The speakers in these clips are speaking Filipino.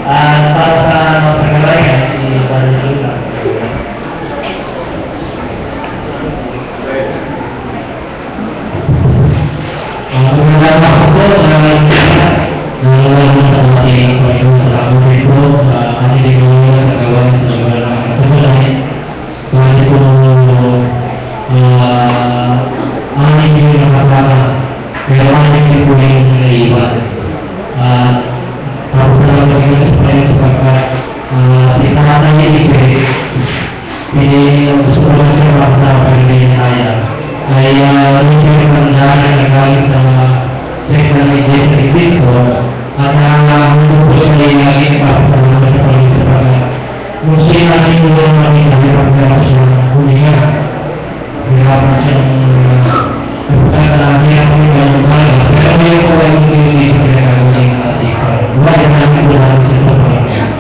At para sa pagkalayan, si Barcelona. Magandang ako po sa sa ating Panginoon sa amin po sa ating mga nagawa sa lugar ng kasabulan. Kaya po amin yung nakasama, pero amin po yung naiwan. Tapos na lang Panginoon sa Panginoon sapagkat si Tatay niya gusto ko lang siya makasama ng kaya. Ay hindi ko mandaan na nagaling sa Second Iglesia ni Cristo at hindi po siya naging papasalamat sa Panginoon sapagkat kung siya natin po yung maging nagpapagdala siya huminga. Hirapan siyang napagkakalakihan kami ng mga pero ngayon po ay hindi sa pinagagaling ating wala namin po namin sa Panginoon.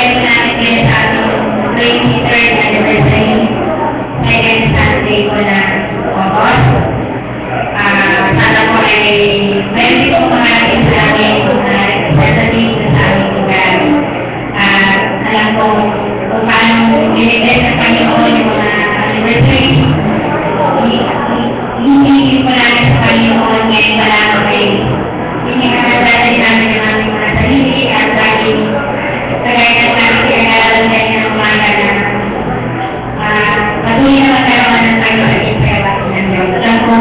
celebrate natin ngayon sa ating 23rd anniversary. Ngayon Sunday po na August. Sana po ay meron po maraming sa amin representative sa aming lugar. Alam ko kung paano binigay sa Panginoon yung mga anniversary. Hindi po namin sa Panginoon ngayon pa lang ay pinagkakasali namin ng aming mga sarili at laging kagaya ng namin pinag-aaral sa inyong umaga na patuloy na magkaroon ng Panginoon yung kaya ng Diyos. Alam ko,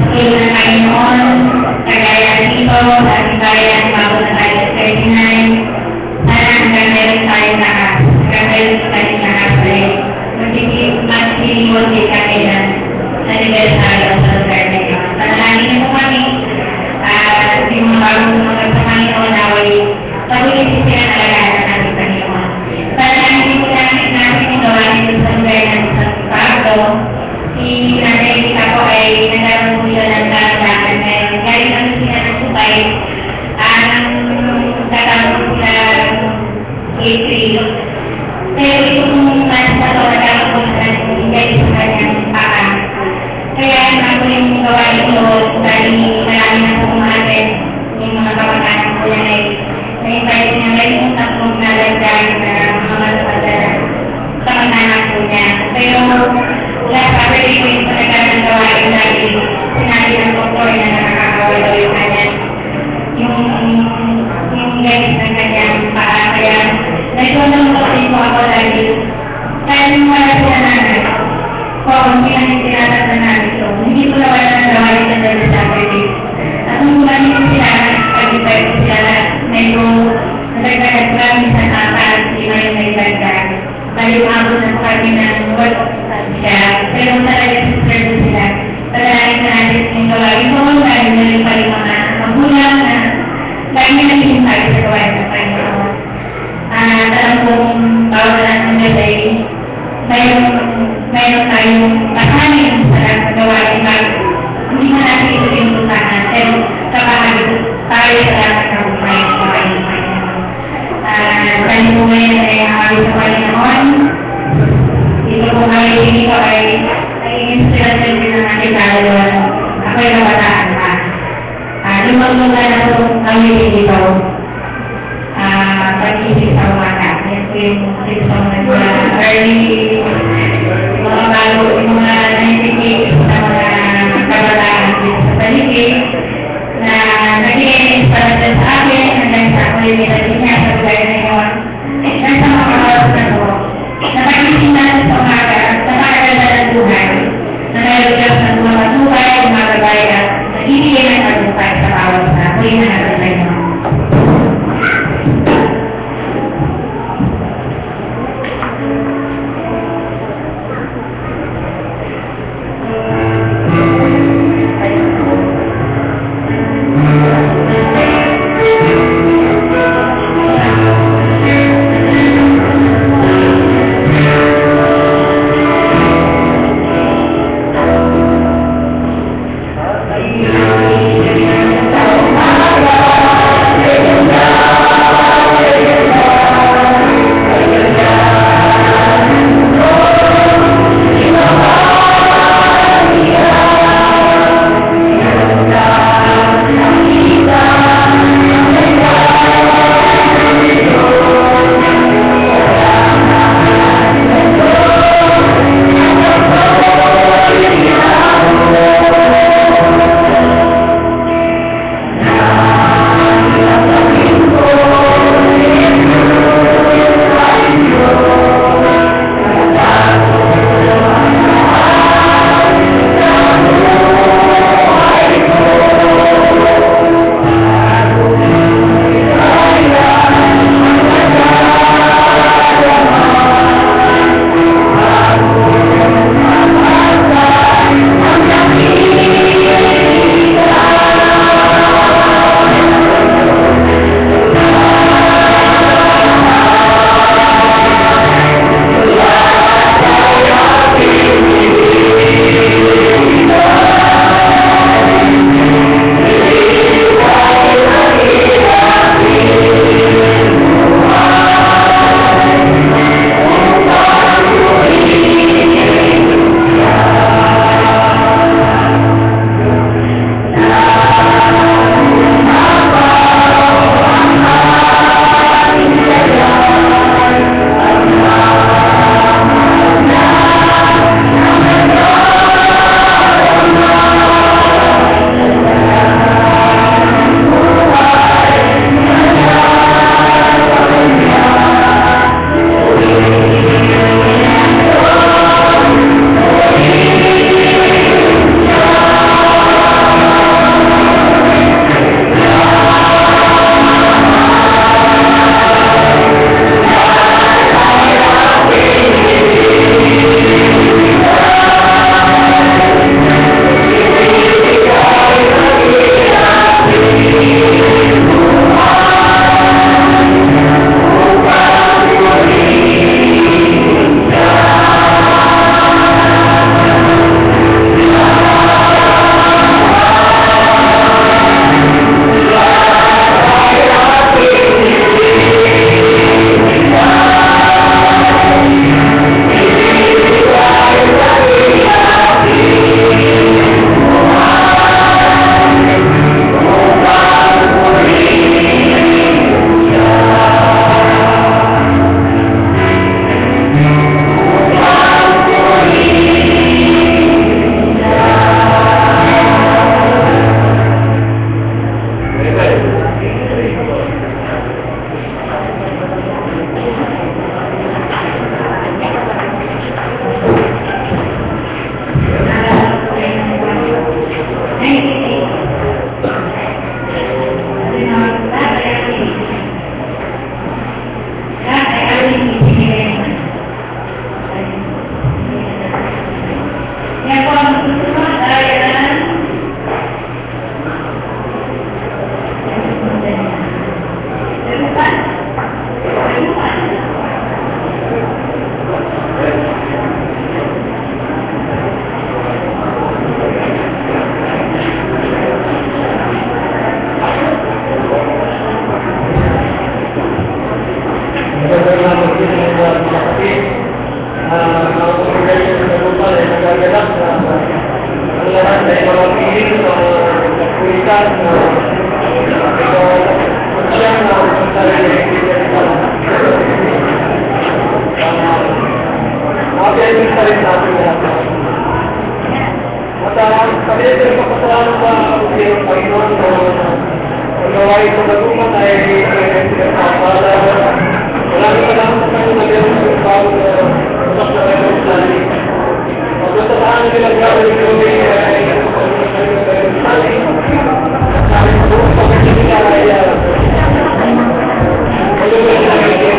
patuloy ng Panginoon, kagaya dito sa ating bayan, bago na tayo sa 39, sana hanggang meron tayo lahat, hanggang meron tayo lahat ay magsisimot din kami na aniversario sa lugar na ito. Panalangin na po kami yung mga bagong mga sa Panginoon na ay pag-iisip sila talaga ng ating Panginoon. Panalangin po namin ito ay sa lugar ng San Pablo. Si Nanay ako ay nagkaroon po yun ng karamdaman ngayon. Galing kami sila ng Subay. Ang katawag sila April. Pero ito kung nasa ito nagkaroon po na nagbigay sa kanyang paa. Kaya naman yung gawain ito dahil marami na po umatin yung mga kapatanan ko yan ay na-invite niya ngayon yung tatlong nalagyan na mga masasadara sa kapatanan ko niya. Pero wala pa rin yung pagkakas ng gawain dahil sinabi ng doktor na nakakawala yung kanya yung guys ng kanyang paa. Kaya nagtunong ko rin po ako dahil nung wala sila namin kung pinag-tinatas na namin ito, hindi ko na wala ng gawain na dahil sa Saturday. At nung gumanin ko sila, pag-ibay ko sila, medyo nagagagad ko lang sa natas, hindi na yung nagagagad. Bali umabot na po kami ng work siya, pero talaga sister ko sila. Pagkalangin na natin yung gawain ko, dahil na rin pa yung mga magulang na lagi na yung sabi sa gawain ng Panginoon. Alam kong bawal na ng gaday, mayroon tayong kasanin sa gawain bago. Hindi mo natin ito yung tutahan, pero kapahagi tayo sa lahat ng buhay sa Panginoon. Dahil po ngayon ay nakawin sa Panginoon. Dito po kami dito ay inspirasyon din ng aking kaluluwa. Ako'y nabataan pa. Lumang-lunga na po kami dito. Pag-isip sa umaga. Yan po yung sitong early mga bago, yung mga naibigay sa mga kabataan dito sa paligid na naging inspirasyon sa akin hanggang sa ako'y nilagin niya sa lugar na yun. Nasa mga oras na po. Napag-isip natin sa umaga, napakaganda ng buhay. Na nalagyan sa mga matubay, mga bagay at nagigigay ng pagbuhay sa bawat na huli na natin sa inyo. Magandang naman din ng mga kapatid. Mga congregation sa lupa ay nagagalak na ang lahat ay mga piling na kapulitan na siya na ang sarili makapianin pa rin natin lahat. At kami ay pinagpapasalamat sa Panginoon na ang gawain ko na lumat ay pinagpapala. Maraming salamat sa kanya na meron sa bawang usap na kayo sa lali. Pagkata saan nilang gawin ko ay sali. Sabi ko kung pagkakit nila ay malulong na kayo.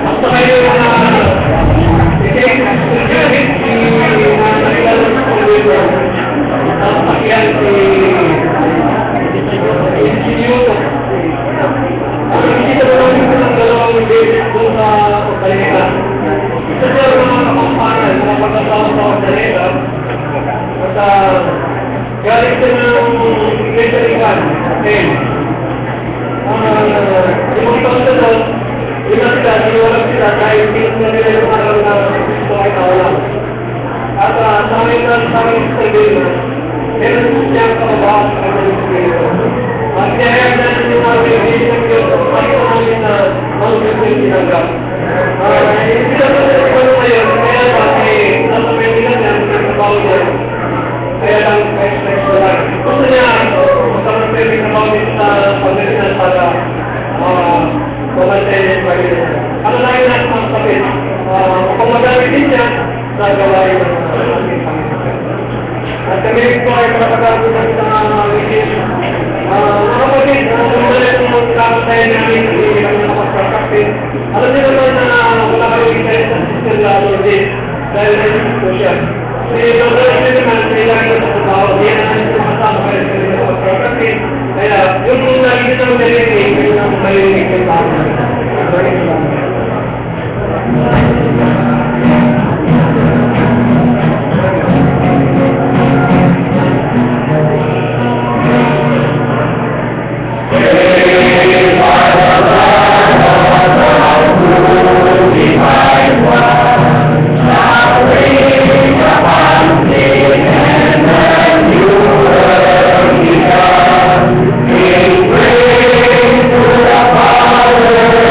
Basta kayo na ikinig narigalan sa pangwito. Ang pakyan si Instituto. Hindi na naman ito ng dalawang beses doon sa Ordaneta. Ito sa mga kapampanan, mga pagkasama sa Ordaneta. At galing ito ng Iglesia Rican, Spain. Yung taon na doon, iniwalag sila dahil pinag nila yung araw na gusto ay kawalan. At sa amin sa Espiritu, meron siyang kababahan sa kanyang Espiritu. At kaya na yung mga pinagiging ng Diyos, ayaw namin na mag-isip tinanggap. Hindi na po sa ipano ngayon, kaya ba ay nasa Pilipinas na nagkabaw niya. Kaya lang, express ko lang. Gusto niya, magkaroon sa ibig na bawin sa Pangilinan para kumantay niya sa Pangilinan. Ano lang yun ang mga kapit? Kung magamit din siya, nagawain ng ating Pangilinan. At kami po ay makakagawa ng isang wisis. Mga kapatid, ulit yung dapat tayo namin hindi kami nakapagkakapit. Alam niyo naman na wala kayo isa sa sister na Lorde dahil nandito siya. Kasi Lorde naman, kailangan sa trabaho, hindi na natin sumasama kayo sa hindi nakapagkakapit. Kaya yung nakikita mo narinig, kayo na marinig yung tao. Maraming salamat. Power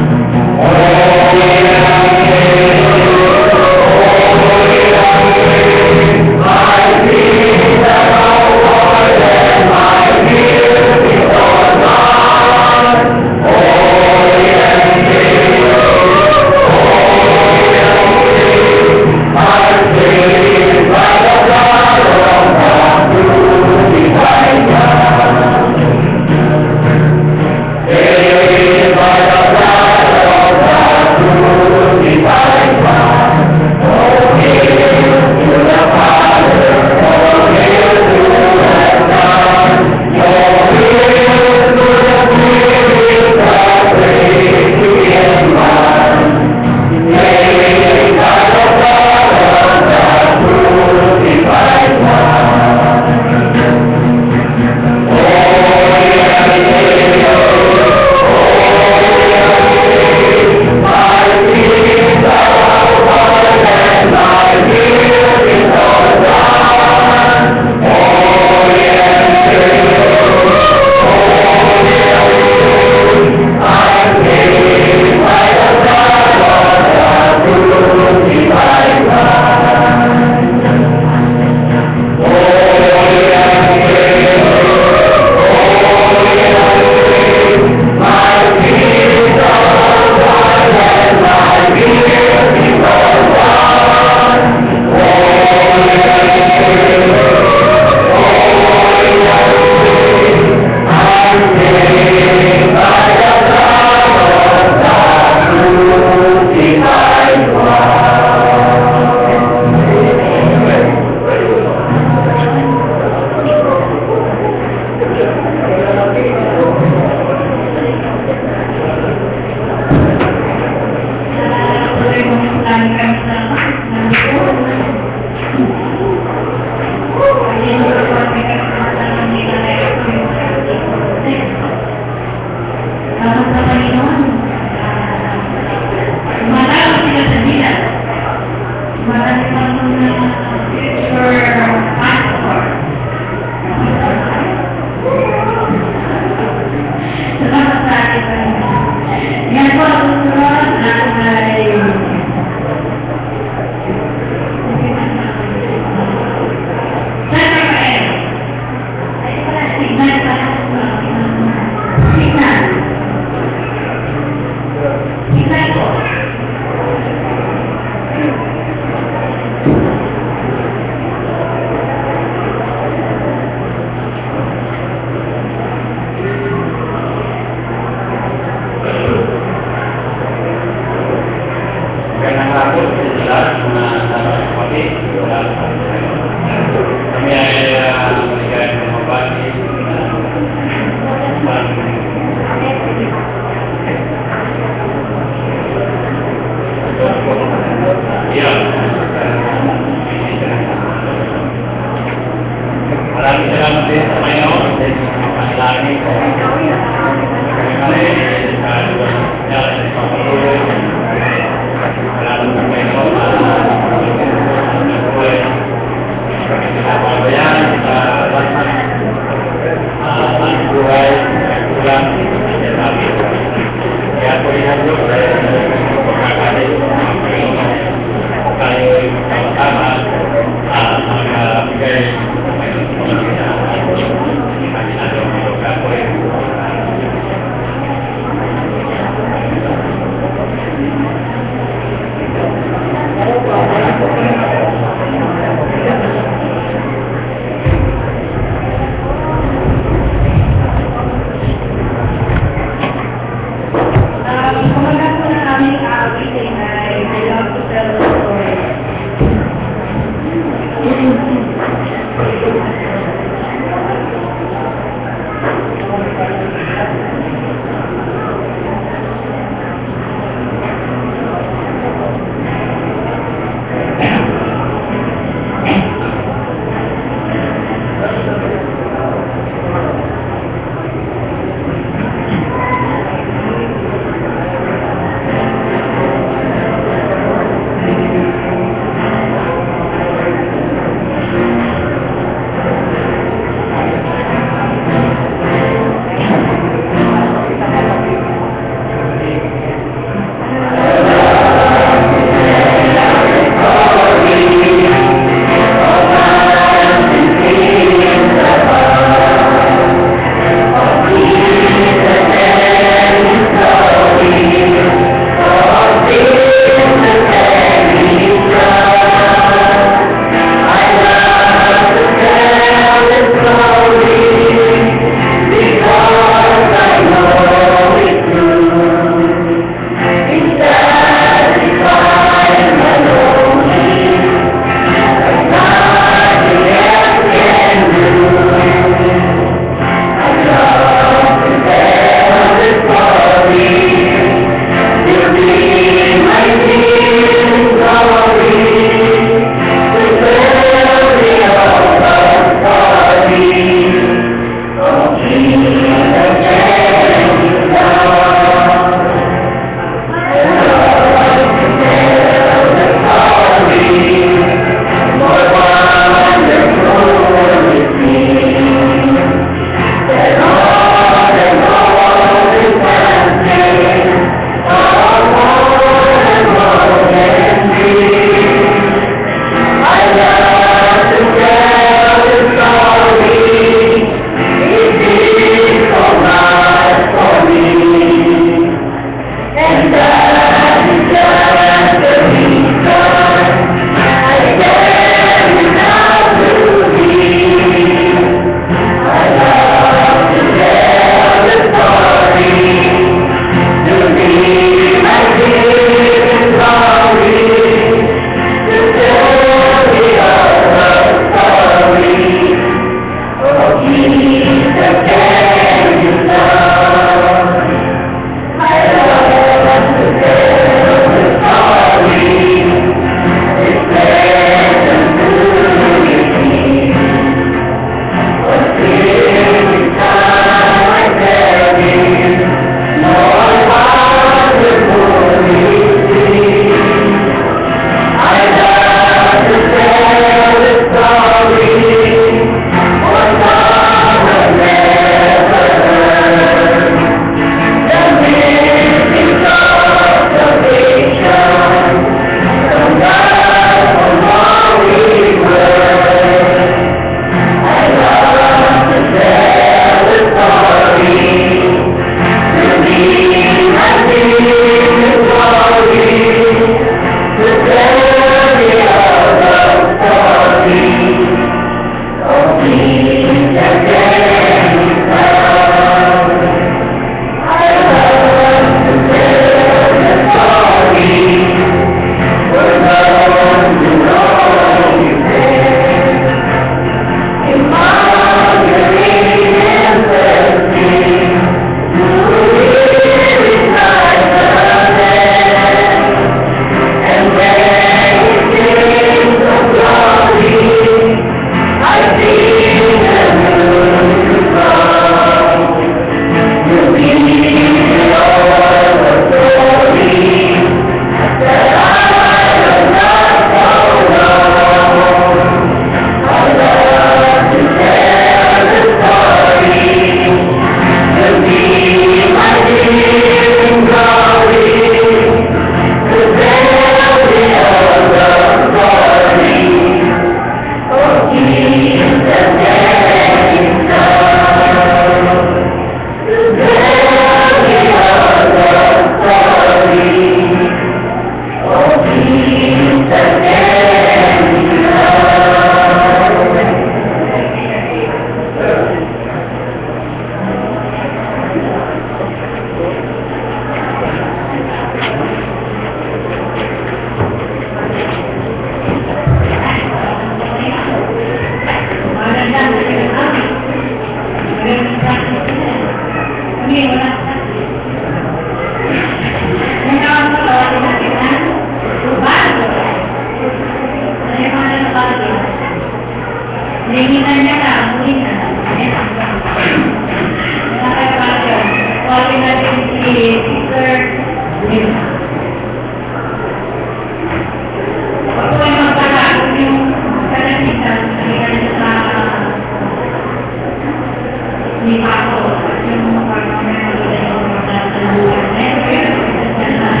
hindi pa ako. Yung parang nalagay ko mga taluhan. Hindi ka taluhan.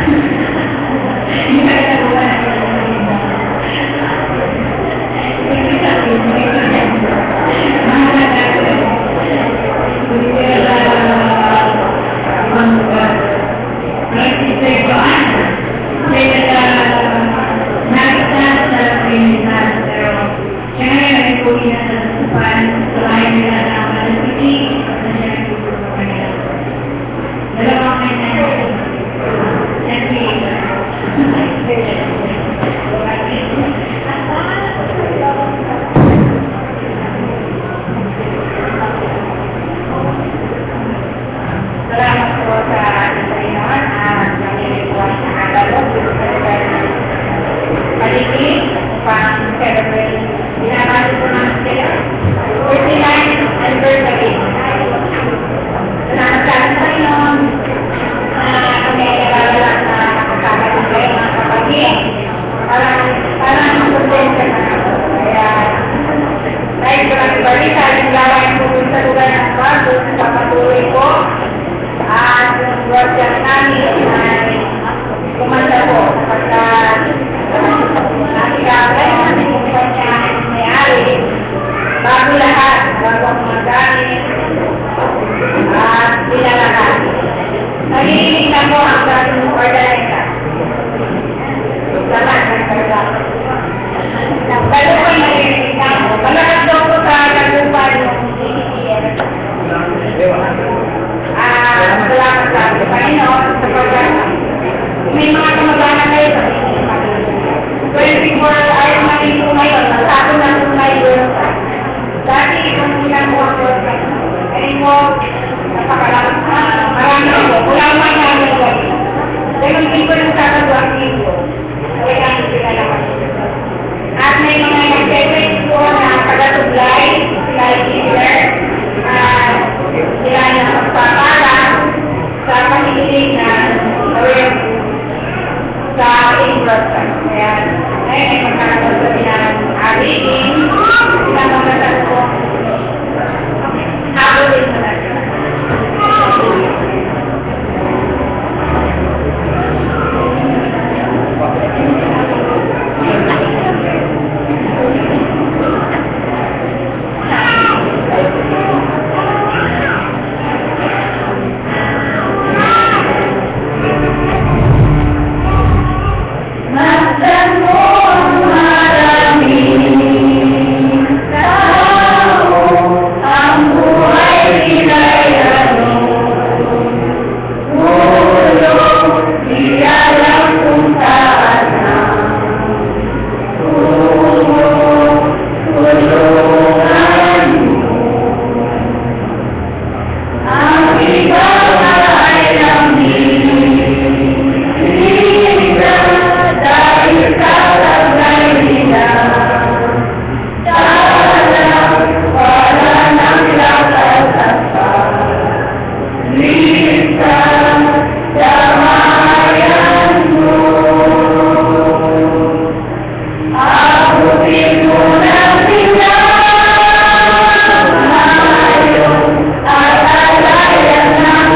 Hindi ka taluhan. Salamat po sa Panginoon at nangyayari po ang nakagalo sa paligid upang celebrate. Binabali po namin sila. 49th anniversary. Salamat sa Panginoon kami ay nalalang na kasama ng mga kapatid. Parang magpapensya na ako. Kaya dahil ko lang ibalita, yung gawain po sa lugar ng bago, sa patuloy ko. At yung workshop namin ay kumanda po sapagkat nakikagay namin kung saan niya mayari bago lahat, bago ang mga gamit at pinalakas. Nagiging na po ang gagawin organizer. Laman ng karga. Galupan na rin na po. Malakas daw po sa galupan yung CCTS. Salamat sa Panginoon sa pagkakita. May mga kamag-anak kayo sa 24 ayaw maling po ngayon, nagsabi na po ngayon. Dati, kung ilang po ako, ay mo, napakalakas na, marami po, wala man namin gawin. Dahil hindi ko yung sasagawa dito, kaya namin sila lakas. At may mga nag-celebrate po na taga-sublay, like Hitler, sila na magpapala sa panilig na gawin sa infrastructure. Kaya, ngayon ay magkakaroon sa bilang aritin, sila magkakaroon po habulin sa natin. At alaya na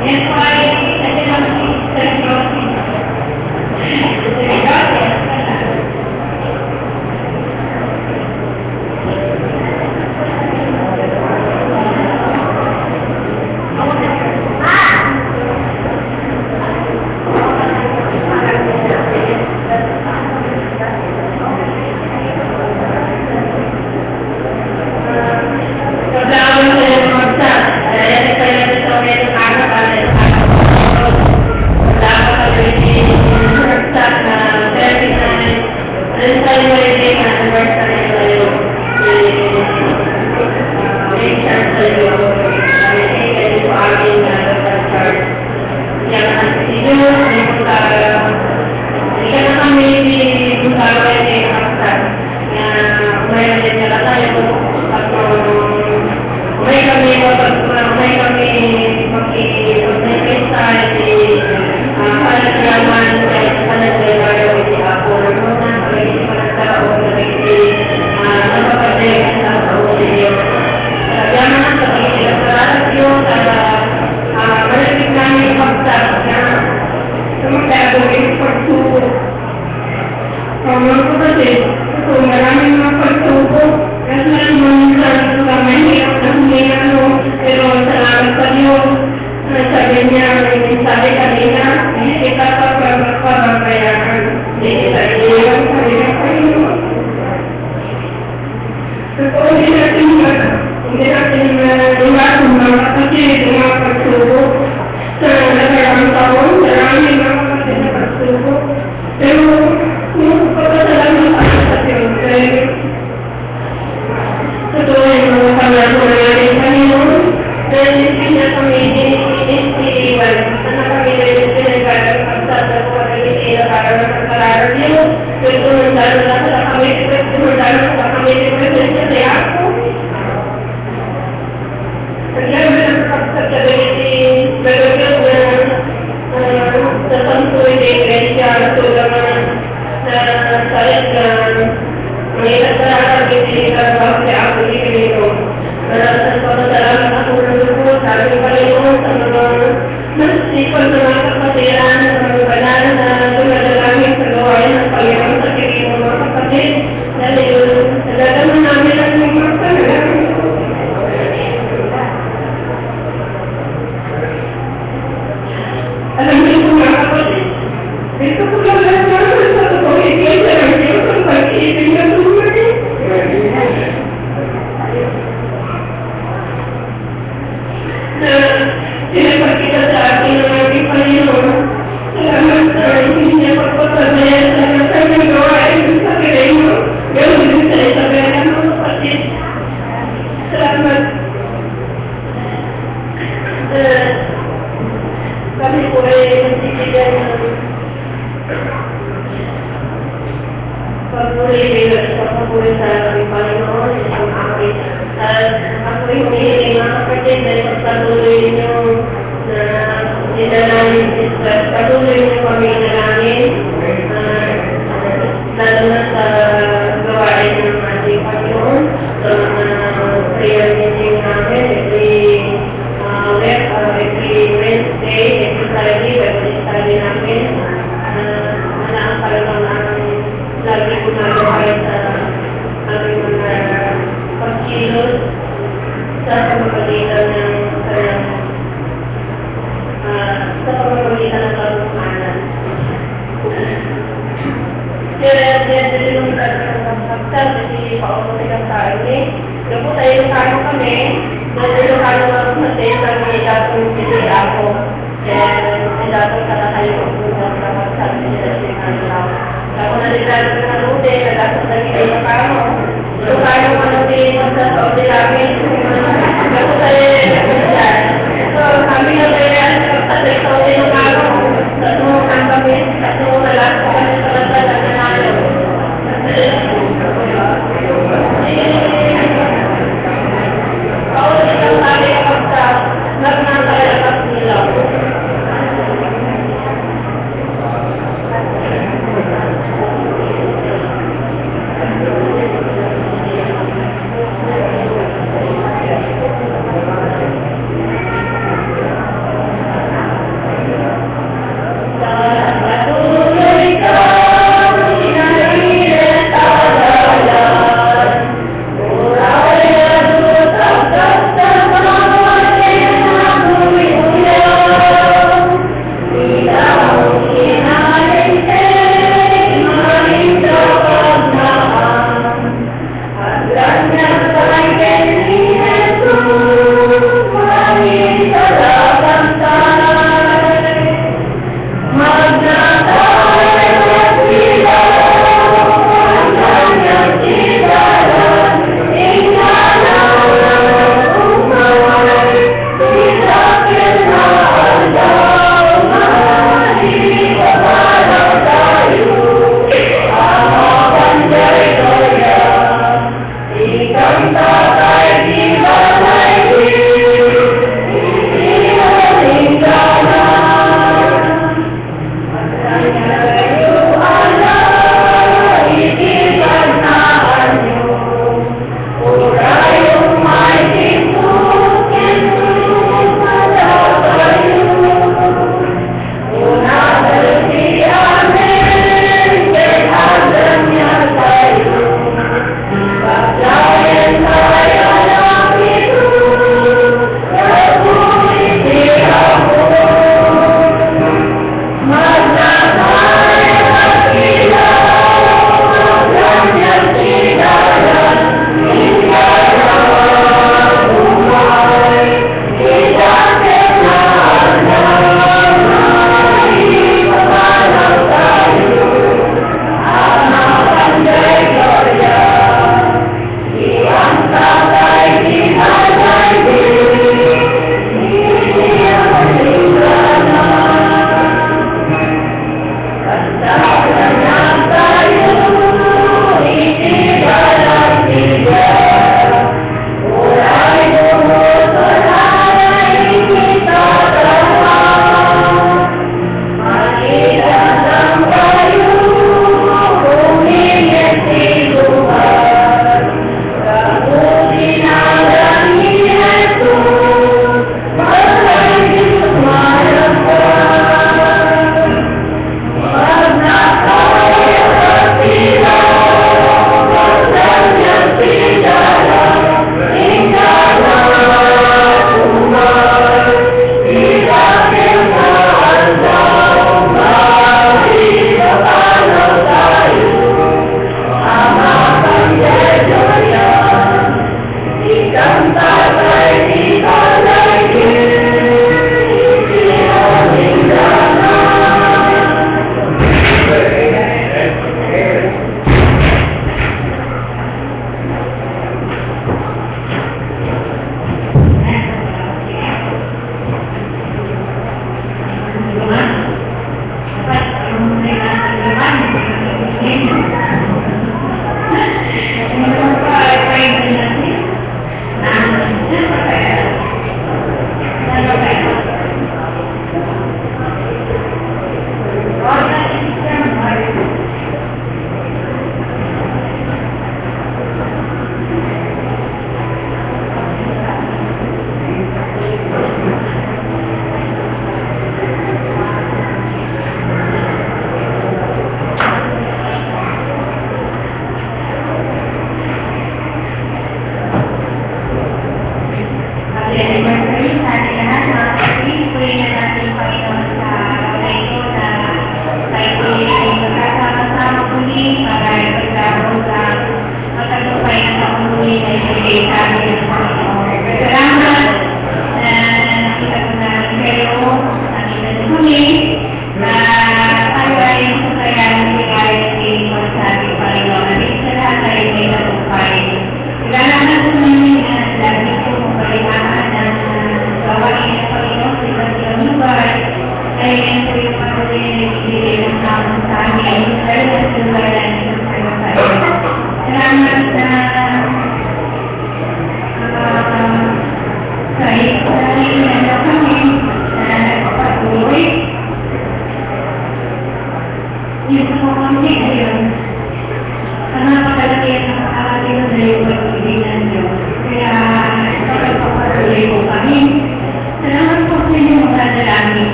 Yan po ay kanilang seryosi. Kung maraming mga pagsubok, kasi minsan mahirap na huminano, pero salamat sa Diyos, sabi niya, sabi kanina, hindi kita pagpapagayakan, hindi kita iiwan sa iyo. Totoo hindi natin iwasan mga kapatid, mga pagsubok, sa nakarang taon, maraming mga kapatid na pagsubok, pero pagkasalamat ako sa Diyos, totoo yung mga pangako na natin Panginoon, dahil hindi na kami iniiwan, na kami na yung pinagkalang pagsasako at hindi na para magkakalaran niyo, pero tumundalo na sa kami, tumundalo sa kami, presensya sa ako. Nagyaman ang pagsasability, pero yung sa santuin na iglesia, tulaman sa salit na may nasarapin sa bakit ako dito. Sa pagkasalamat ako ng sabi pa rin sa mga nasipal na mga kapatiran, sa mga banal na tumadalangin sa gawain ng Panginoon sa kanyang mga kapatid. Dahil nagagaman namin ang mga panalangin. Alam niyo po mga kapatid, ito po lang naman sa totoo iglesia ng Diyos ang pag-ibig na tumuli. Na pinapakita sa akin ng ating Panginoon, salamat sa hindi niya pagpapasayan sa kanyang gawain sa Kireno, gawin din sa Isabela ng kapatid. Salamat. Kami po ay nagsisigan ng pagpuri sa aming Panginoon, isang aking ako'y humihiling mga kapatid na pagpatuloy ninyo na sinanamin, patuloy ninyo kami nanangin, lalo na sa gawain ng ating Panginoon, sa mga prayer meeting namin, every Wednesday, every Friday, every study namin, na ang talagang lagi ko nagawa sa aming mga pagkilos sa pamamagitan ng sa pamamagitan ng pagmamahalan. Kaya din yung pagkakasal, kasi pautulikan sa akin. Kaya po sa Ilocano kami, dahil Ilocano ako sa Tesa, may datong pili ako. Kaya may datong kalakayo ang buwan na magsabi nila sa Ilocano. Ako nalilalo na lute, nagasot na Ilocano. Ilocano manapin mo sa Saudi namin. Kaya po sa Ilocano. So, kami na kaya sa Saudi Ilocano. Tatulungan kami, tatulungan lang sa kami sa lantan na nanalo. Paulit ang sabi kapag sa nagmangkalakas nila.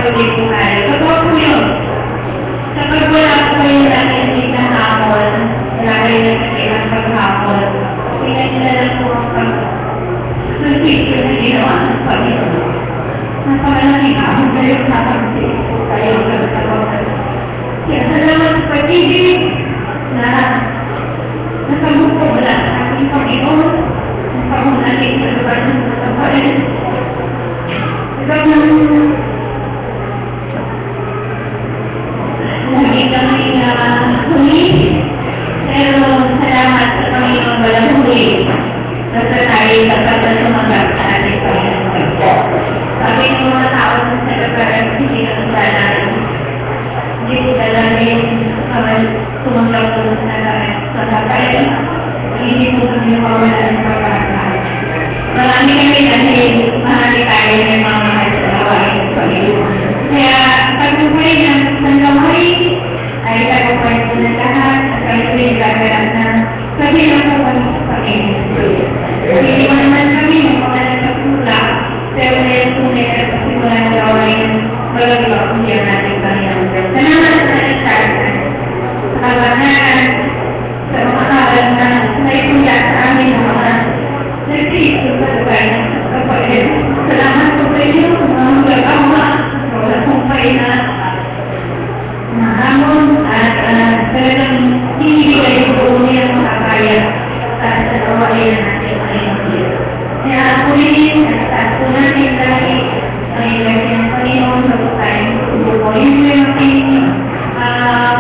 patuloy po tayo. Totoo po yun. Kapag wala po kayo nakikinig na hapon, wala kayo nakikinig ng paghapon, pinagila lang po ang pag-sisip na ginawa ng Panginoon. Napakalaking ako kayo nakakasip po kayo sa katawan. Kaya salamat sa pag-ibig na nasabuko wala sa ating Panginoon, ang pamunaling sa lugar ng katawan. Ikaw lagi kami huli, pero salamat sa Panginoon walang huli. Basta tayo dapat na sumagat sa ating Panginoon. Sabi ng mga tao sa lugar at hindi na natin. Hindi ko talaga yung sumagat sa kapay. Hindi ko kami mawala ng pagkakal. Marami kami dahil mahali tayo ng mga mahal sa gawain ng Panginoon. Kaya pag-upay ng gawain ay pag-upay po ng lahat at kami gagawin na sabi na po kami sa Panginoon. Hindi mo naman kami ng mga nagpapula, pero ngayon kung may nagpasimula ng gawain, magagawa kung diyan natin Panginoon. Salamat sa nagsasabi. Sa kabanan, sa mga kabalan na naikuya sa amin ng mga nagsiso sa lugar ng kapatid. Salamat po sa inyo, mga magagawa, wala pong kayo na mahamon at talagang hinibigay po niya ang makakaya para sa gawain natin ngayon. Kaya ulitin at taas po natin lagi ang ilagay ng Panginoon sa tayong subuko. Yun po yung aking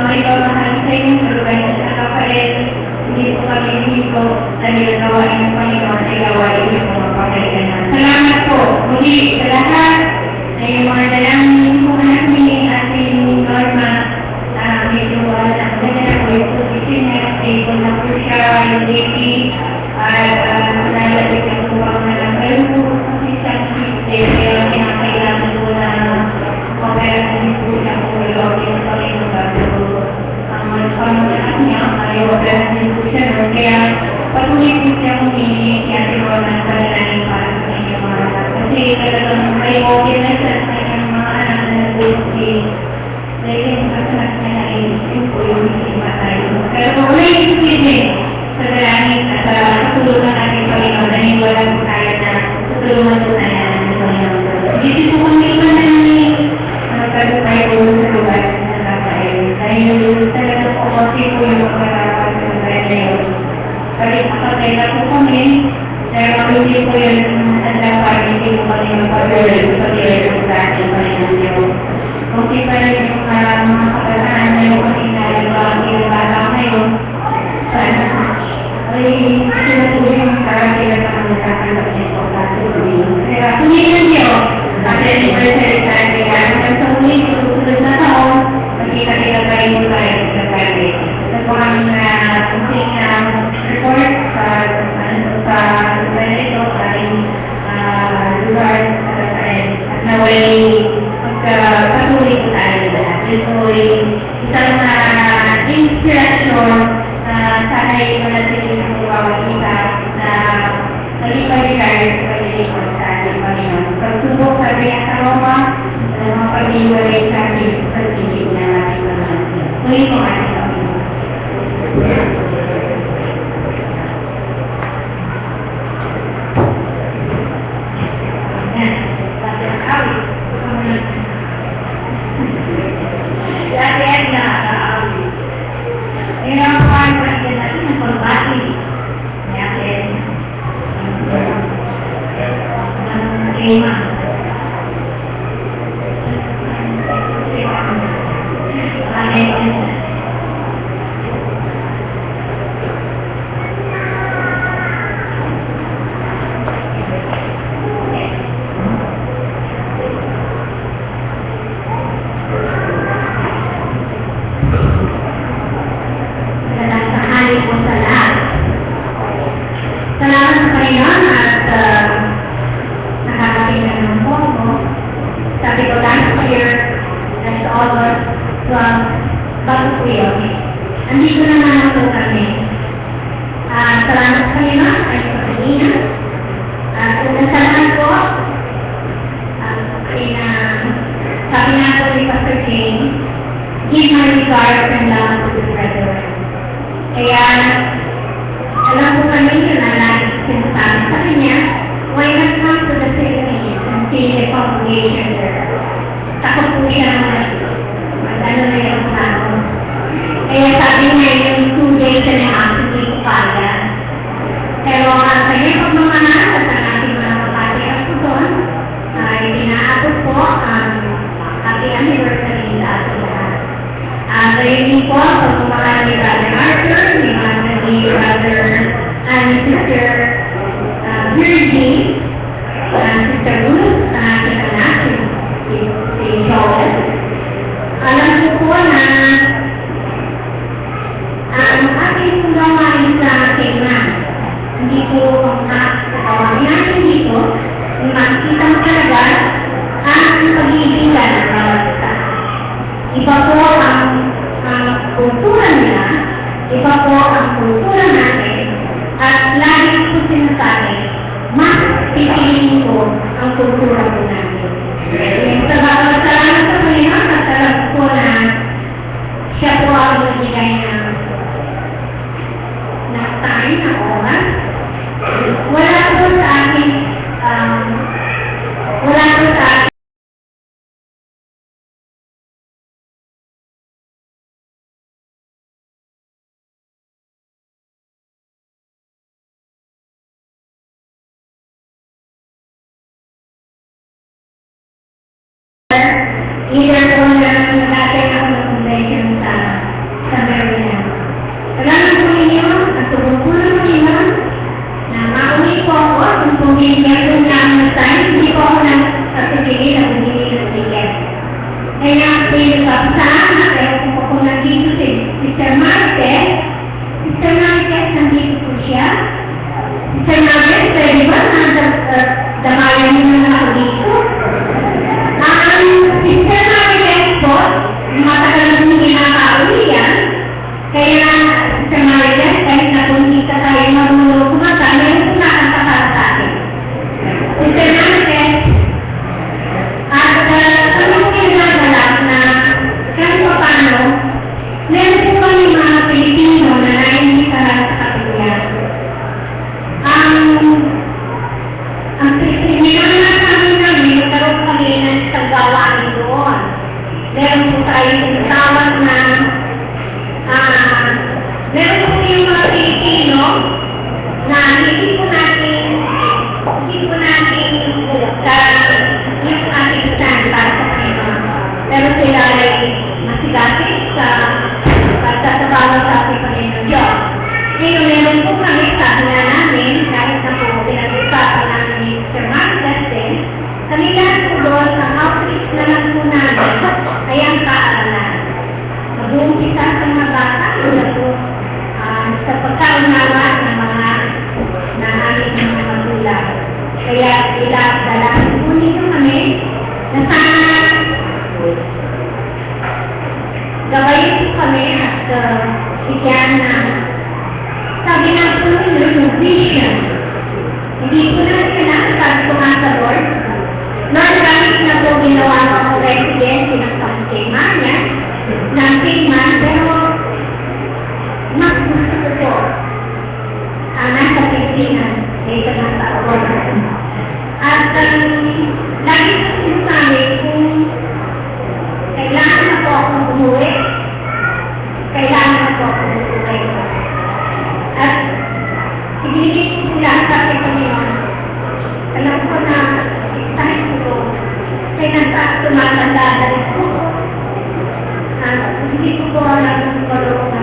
may pamahal sa inyo sa lugar ng kapatid. Hindi po kami dito dahil gawain ng Panginoon ay gawain ng mga pagkailan. Salamat po muli sa lahat ay mga dalangin po anak ni ating Norma. Medyo wala na kanya po yung position niya. Able na po siya yung lady at nalalagay na po ang nalagay po kasi siyang sisip. Kaya kinakailangan po na operasyon po siya po yung Panginoon. Ang pangalaman niya ay operasyon po siya. Kaya patuloy po siya humingi kaya sigaw ng panalangin para sa kanyang mga anak. Kasi talagang may okay na siya sa kanyang mga anak na nag-busy. Dahil yung anak niya na yung po yung hindi matay. Pero may hindi sa dalangin at sa katulungan natin Panginoon dahil wala po tayo na tutulungan po tayo natin Panginoon. Dito po kami manalangin tayo tayo sa lugar na nakakain. Dahil talagang po kasi po yung magkakaroon sa lugar na yun. Balik makatay na po kami, dahil hindi po yun ang dapat, hindi po kami magpatuloy sa pagkakaroon sa ating Panginoon. Kung di pa rin yung mga kabataan na yung kasinari ko ang ilabata ngayon, sana ay sinatulong para sila na kami sa ating Panginoon. Kaya kumilan niyo, at anniversary tayo kaya hanggang sa uli, susunod na taon, magkita-kita tayo tayo sa tayo. Nagpo kami na kunting report sa lugar ito ay lugar at naway magpatuloy po tayo lahat. Ito ay isang inspirasyon na sana'y manatili ng bawat isa na nalipag-regard sa pagkikot sa ating Panginoon. Pagsubok sa kanyang karoma, mga pag-iwalay sa ating pagkikot na ating Panginoon. Muli po ating Panginoon. Salamat sa Panginoon at nakakatingin ng pondo. Sabi ko, last year, as August 12, Baguio. Andito naman ako kami. Salamat sa Panginoon ay sa kanina. At unang salamat ko, sabi nga po ni Pastor Jane, give my regards and love to the brethren. Kaya, alam ko kami yun na lagi sinasabi sa kanya, why not come to the Philippines and see the congregation there? Takot po siya ano na yung plano. Kaya sabi niya yung 2 days na actually ko kaya. Pero ang kanyang pagmamahal at ang ating mga kapatid po doon ay inaabot po ang happy anniversary sa ating lahat. Gayon din po ang pagmamahal ni Brother Arthur, ni Brother and Sister Virgie, Sister Ruth, sa ating anak, si Joel. Alam ko po na ang ating gawain sa tema, hindi po gawain natin dito, makikita mo talaga ang pag-iibigan ng bawat isa. Iba po ang kultura nila, iba po ang kultura natin, at lagi po sinasabi, mas pipiliin ko ang kultura po natin. Sa bawat salamat sa Panginoon, at alam ko na siya po ang magbigay ng time, ng oras. Wala po sa akin, wala po sa akin either po na dati ako ng convention sa Maryland. Salamat po ninyo at tumutunan po ninyo na mauli po ako kung pumigyan ko na ang time, hindi po ako nagsasasigili na pumili ng ticket. Kaya po yung kapsaan na kaya po kung nandito si Sister Marquez. Sister Marquez, nandito po siya. Sister Marquez, pwede ba damayan niyo na ako dito? Ang Sister Marquez po, matagal na hindi nakakauli yan. Kaya, Sister Marquez, kahit na kung hindi ka tayo marunong kumata, meron po nakanta para sa akin. Sister Marquez, at anong kinagalap na kahit pa paano, meron po kami mga Pilipino na naiinita sa kapilyan. Ang Pilipino kami nagkaroon kami ng paggawain doon. Meron po tayo yung tawag na meron po yung mga Pilipino na hindi po natin yung ating stand para sa kanila. Pero sila ay masigasig sa pagsasabawa sa ating Panginoon Diyos. Ngayon, meron po kami sabi na namin, kahit na po pinag-usapan namin ni Sir Marcus din, kanila po doon ang outreach na lang po namin ay ang kaaralan. Mag-uumpisa sa mga bata, mula po sa pagkaunawa ng mga aming mga magulang. Kaya dalawin po nito kami na sana gawain po kami at bigyan na sabi na po nila yung vision. Hindi po na sinasabi ko nga sa Lord. Lord, kahit na po ginawa ko ang residence ng Pangkemanya, ng Kingman, pero mas gusto ko nasa Pilipinas, dito na sa Aurora. At lagi ko sinasabi kung kailangan na po akong umuwi, kailangan na po akong umuwi. At ibigay ko sila sa aking Panginoon. Alam ko na kahit ko kaya tumatanda na rin ko. Hindi ko po alam kung parang na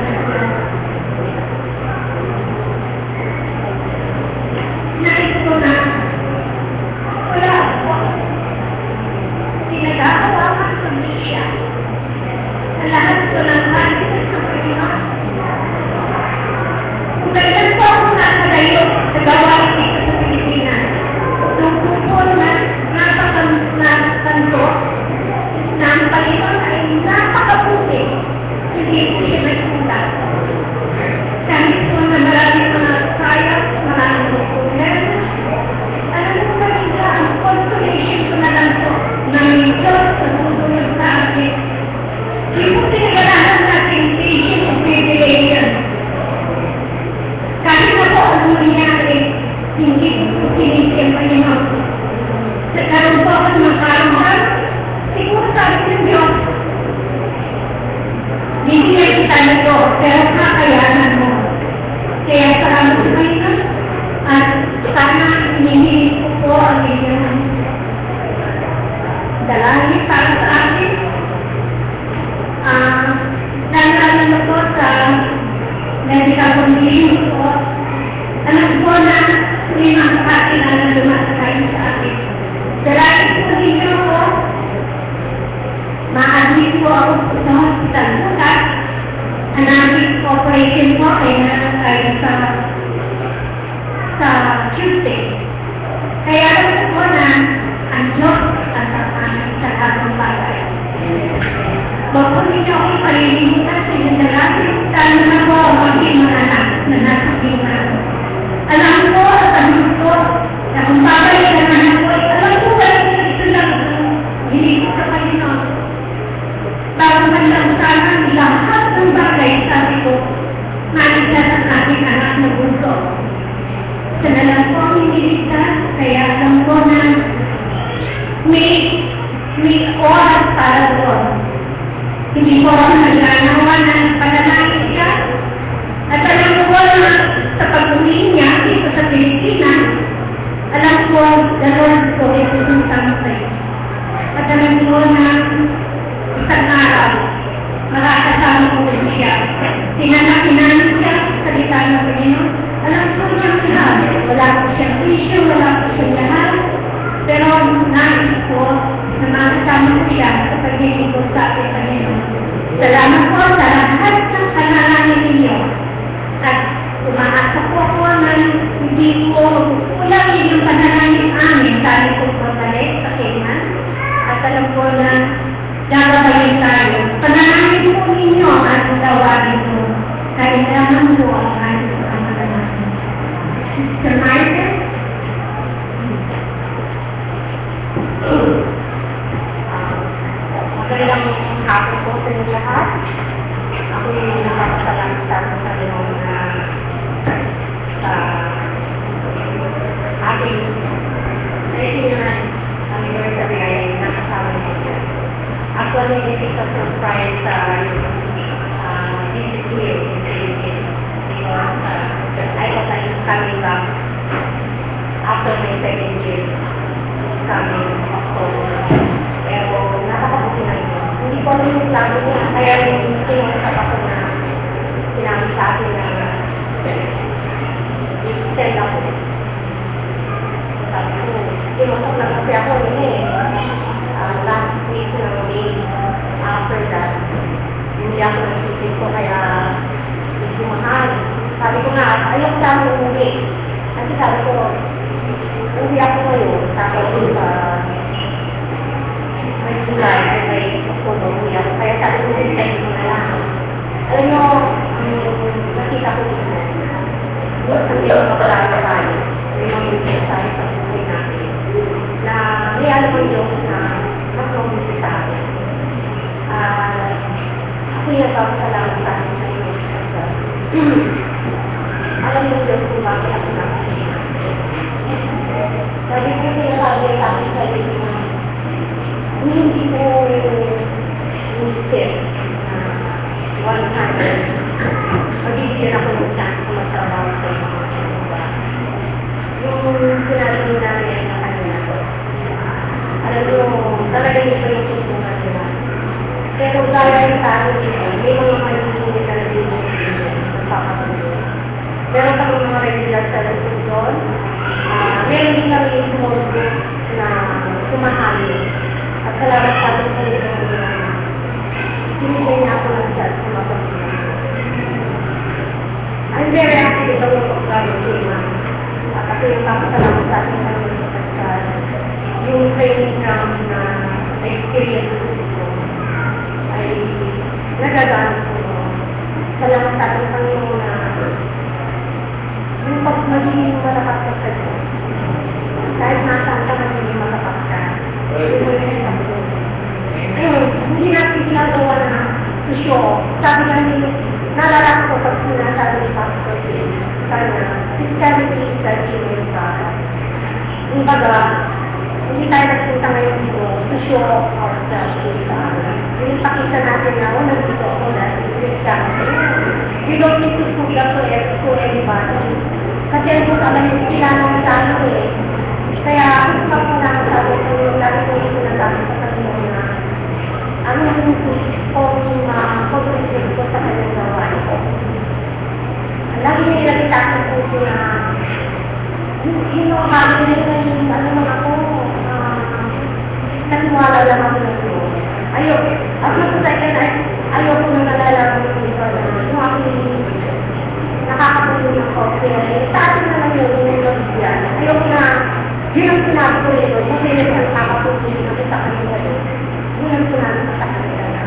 nais ko na wala po. Pinag-aawa ang pamilya. Sa lahat ko ng kahit sa Panginoon. Kung kailan po ako nakalayo sa gawain dito sa Pilipinas, nung po na napakakanto na ang Panginoon ay napakaputi, hindi po siya nagpunta. Kahit po na maraming mga kaya, maraming popular, alam mo ba nila, ang consolation ko na lang po ng Diyos sa mundo na pero kakayanan mo. Kaya salamat sa inyo at sana hinihingi ko po ang inyong dalangin para sa akin. Naalala ko sa medical condition ko, alam ko na may mga kakilala na dumasakay sa akin. Dalangin po ninyo ko, ma-admit po ako sa hospital bukas. Anamik operation po ay sa Tuesday. Kaya alam ko na ang Diyos at ang amin sa lahat ng bagay. Huwag po ninyo akong palilimutan sa inyong dalangin. Sana na po ang maging mga anak na nasa pinan. Alam ko at alam ko na kung babalikan na ako, alam ko wala ito lang hindi ko sa Panginoon. Bago man lang sana lahat ng bagay, sabi ko, manigas ang aking anak na bunso. Sana lang po ang hiniligtas, kaya alam ko na may oras para doon. Hindi ko ako naglanawa na panalangin siya. At alam ko na sa pag-uwi niya dito sa Pilipinas, alam ko, the Lord ko ay susungsang sa'yo. At alam ko na isang araw, makakasama ko rin siya. Sinanakinan siya, salita ng Panginoon. Alam ko siyang lahat. Wala ko siyang issue, wala ko siyang lahat. Pero nais ko na makasama ko siya sa pagiging ko sa ating Panginoon. Salamat po sa lahat ng panalangin ninyo. At umaasa po ako na hindi ko kulangin yung panalangin amin dahil ko pabalik sa Kainan. At alam ko na darabayin tayo. Panalangin po ninyo at tawagin mo. Dahil naman po ang ating panalangin. Mr. Martin? Magandang hapon po sa inyo lahat. Ako yung nakakasalamat sa Panginoon na sa ating 39th anniversary ay nakasama niyo siya. Actually, this is a surprise sa visit here in the Philippines because I was coming back after my second year coming October. Pero nakakabuti na yun. Hindi ko rin yung plano niya. Kaya yung sinusap ako na sinabi sa akin na i-send ako. Sabi ko, sinusap na kasi ako yun eh. Last week na May, after that, hindi ako nagsisip ko kaya hindi mahal. Sabi ko nga, ayok sa akin umuwi. Kasi sabi ko, umuwi ako ngayon. Tapos may July ay may October umuwi ako. Kaya sabi ko, send ko na lang. Alam nyo, nakita ko dito. Ang iyong makalala tayo. May mga mensahe sa buhay natin. Na may alam mo yung na mag-promise sa akin. Ako yung nagpapasalamat sa akin sa iyo. Alam mo Diyos kung bakit ako nakasaya. Sabi ko sinasabi sa akin sa iyo na hindi ko isip na one time magiging ako ng chance kung magtrabaho sa iyo. Yung sinabi namin na kanina ko. Alam mo, talaga yung pinagsusungan nila. Pero dahil sa akin dito, may mga malilinig na nabibigay dito sa papatuloy. Meron kami mga regular sa lungsod doon. Meron din kami yung small group na sumahali. At salamat sa akin sa ito na sinigay na ako ng chat sa mapagpapatuloy. I'm very happy with the work of God in Kima. At ako yung papasalamat sa akin sa mga yung training ground na experience ko dito ay nagagamit ko. Salamat sa ating Panginoon na yung pag magiging malakas ka sa Diyos. Kahit nasaan ka magiging malakas ka, hindi mo rin sa Diyos. Ayun, hindi natin ginagawa na to show. Sabi nga ni, nalala ko pag sinasabi ni Pastor Jay, sana, Christianity is the human God. Yung baga, hindi tayo nagpunta ngayon dito to show off ourselves with God. Yung pakita natin na, nandito ako dahil You don't need to put up to anybody. Kasi ang gusto alam yung kailangan sa ano eh. Kaya, ang ako naman sabi ko, lagi ko yung sinasabi sa kanila na ano yung pag-receive ko sa kanyang gawain ko. Lagi nila sa akin po na hinuhali nila yung ano man ako, naniwala lang ako na ito. At masasaya na ayoko nang nalalaman ko ito na yung aking nakakatulong ng coffee. Sa akin na lang yung nabigyan. Ayoko na, yun ang sinabi ko ito, kasi yun ang nakakatulong ako sa kanila. Yun ang sinabi ko sa kanila na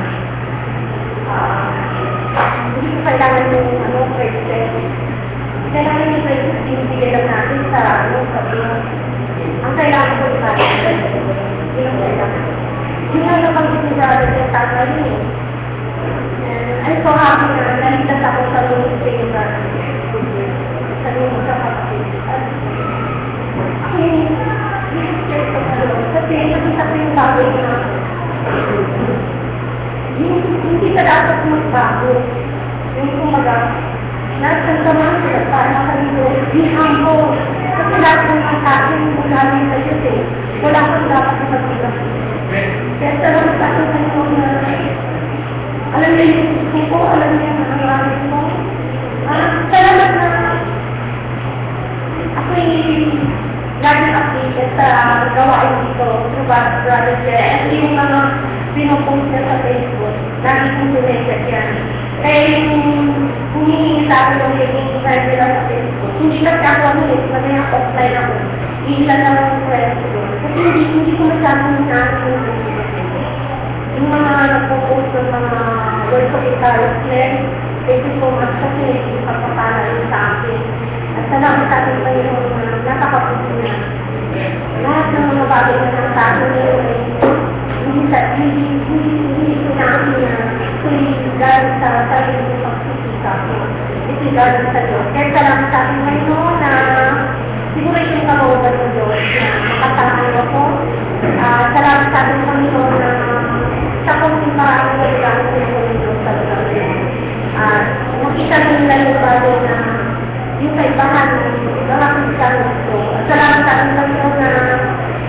hindi ko kailangan yung president. Kailangan yung president, binibigay lang natin sa sabihin. Ang kailangan ko yung president. Yun ang kailangan. Yun nga nabanggit ni brother niya sa akin eh. I'm so happy na nalitas ako sa ministry ni brother. Sa mga kapatid. Ako yung ministry ko sa Lord. Kasi nakita ko yung bagay na hindi ka dapat magbago. Yung kumaga, nagsanggaman sila para makalito. Be humble. Kasi lahat ng mga akin mula rin sa Diyos eh. Wala kang dapat na magbilang. Kaya salamat sa akin sa inyo na alam niya yung gusto ko, alam niya ang nangyari ko. Salamat na ako'y laging updated sa gawain dito sa brother Jer. And yung mga pinopost niya sa Facebook, lagi kong connected yan. Kaya yung humihingi sa akin ng hinging friend nila sa Facebook, hindi kasi ako mamaya offline ako. Ilan lang ang friend ko. Kasi hindi ko masyadong natin yung mga nagpo-post ng mga words of encouragement, thank you so much kasi ipagpapala rin sa akin. At salamat sa ating Panginoon na napakapuso na. Lahat ng mga bagay na nasabi niyo ay hindi ko namin na ito'y galing sa sarili ng pagsisikap ko. Ito'y galing sa Diyos. Kaya salamat sa ating Panginoon na siguro yung kabawagan ng Diyos na makasalahan ako. Salamat sa ating Panginoon na sa kung parang nagagawa ko yung Diyos sa lugar niya. Nakita nila yung bagay na yung kaibahan ng mga Kristiyano ko. Salamat sa ating Panginoon na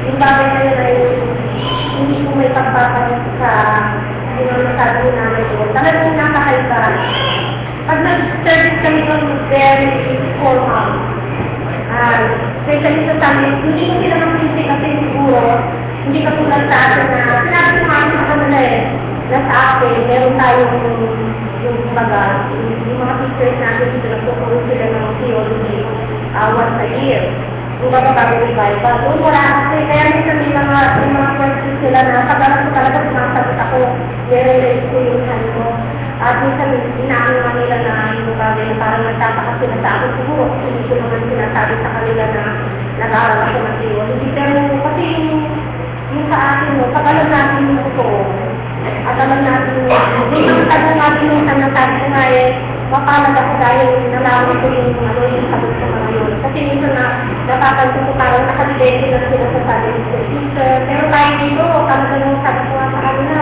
yung bagay na yun ay hindi ko may pagpapalit sa nasabi namin doon. Talagang nakakaiba. Pag nag-service kami doon, very formal. Especially sa samin, hindi ko sila mag-isip kasi siguro, hindi ka tulad sa atin na sinabi ko nga sa kanila na sa atin, meron tayong yung baga, yung mga teachers natin sila nagtuturo sila ng theology once a year. Yung bago ni Bible. Doon wala kasi, kaya minsan may mga questions sila na pag-alas ko talaga sumasagot ako, nire-raise ko yung hand mo. At minsan inaano nga nila na yung bagay na parang nagtataka sila sa akin siguro kasi hindi ko naman sinasabi sa kanila na nag-aaral ako ng theology. Pero kasi yung sa akin mo, pag alam natin yung totoo, at alam natin yung tanong natin yung nasabi ko nga mapalag ako dahil nalaman ko yung sagot ko mga yun. Kasi minsan na napapansin ko parang nakalilete na sila sa sabi ko, sister, pero tayo dito, talaga nung sabi ko sa kanila,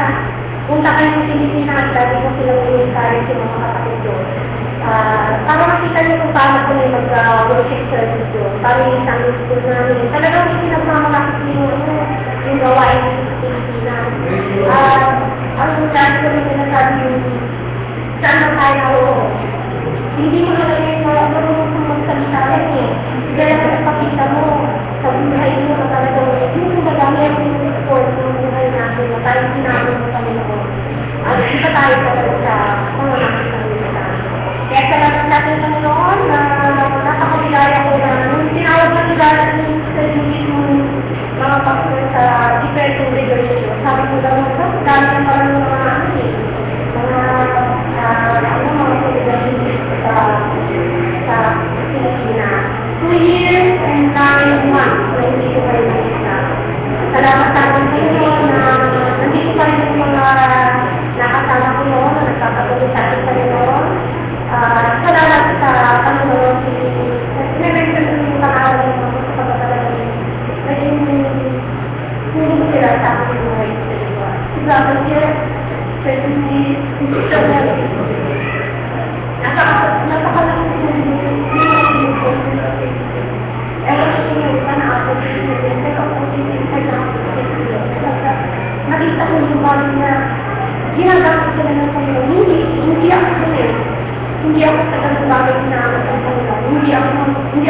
punta kayo ng Pilipinas, dati ko silang i-encourage yung mga kapatid doon. Para makita niyo kung paano ko yung mag-worship service doon, para yung Sunday school namin. Talagang pinagmamalaki yung gawain sa Pilipinas. Ang dati ko rin sinasabi yung saan na tayo, hindi mo naman yung marunong kung magsalita rin eh. Kaya napakita mo sa buhay mo na talagang yung madami yung support ng buhay natin na tayo sinabi mo kami noon. Isa tayo talaga sa mga nakasalitan. Kaya salamat natin sa noon na napakabigaya ko na nung tinawag na nila sa mga pastor sa different congregation. Sabi ko daw, dami na pala ng mga mga congregation sa Pilipinas. 2 years and 9 months na hindi ko kayo nakita. Salamat sa akin kayo na nandito pa rin yung mga nakasama ko noon na nagpapatuloy sa akin kayo noon. Salamat sa Panginoon. Never ko yung pangalan ng mga